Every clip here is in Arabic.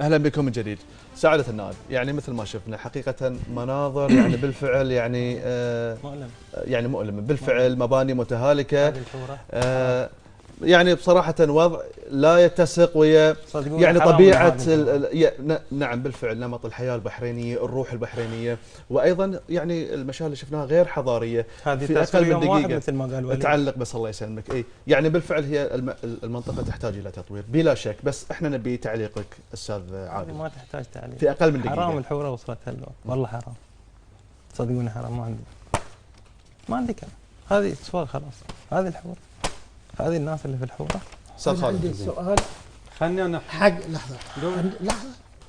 اهلا بكم من جديد. سعادة النائب، يعني مثل ما شفنا حقيقة مناظر يعني بالفعل يعني يعني مؤلمة بالفعل، مباني متهالكة، يعني بصراحة وضع لا يتسق ويا يعني طبيعة نعم بالفعل نمط الحياة البحرينية، الروح البحرينية، وأيضا يعني المشاهد اللي شفناها غير حضارية في أقل من دقيقة مثل ما قال وليد. تعلق بس الله يسلمك. اي يعني بالفعل هي المنطقة تحتاج إلى تطوير بلا شك، بس احنا نبي تعليقك أستاذ عادل. ما تحتاج تعليق في أقل من دقيقة. حرام الحورة وصلت هاللون، والله حرام. صدقوني حرام، ما عندي كلام. هذه سؤال خلاص، هذه الحورة، هذه الناس اللي في الحورة. أنا عندي سؤال. خلني انا حق لحظة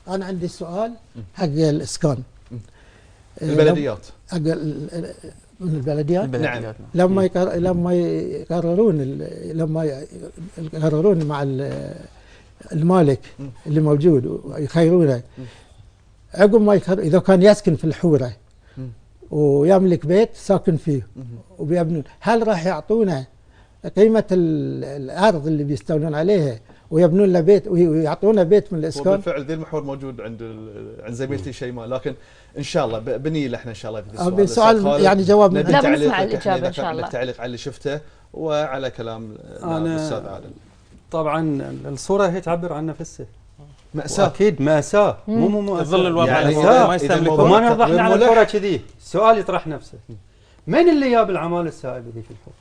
أنا عندي سؤال حق الإسكان. البلديات. حق من البلديات. نعم. لما يقررون مع المالك اللي موجود ويخيرونه، عقب ما إذا كان يسكن في الحورة ويملك بيت ساكن فيه وبيبنون، هل راح يعطونه قيمة الأرض اللي بيستولون عليها ويبنون له بيت ويعطونه بيت من الإسكان؟ وبالفعل ذي المحور موجود عند زميلتي شيماء، لكن ان شاء الله بني له احنا ان شاء الله في السؤال يعني جواب نبي لا بنسمع الإجابة ان شاء الله. تعليق على اللي شفته وعلى كلام الاستاذ عادل. طبعا الصوره هي تعبر عن نفسها. مأساة اكيد مأساة، مو مأساة. ظل الوضع يعني ما يستملكون. وما نوضحنا على الكره كذي، السؤال يطرح نفسه. من اللي جاب الاعمال السائبه ذي في الحوض؟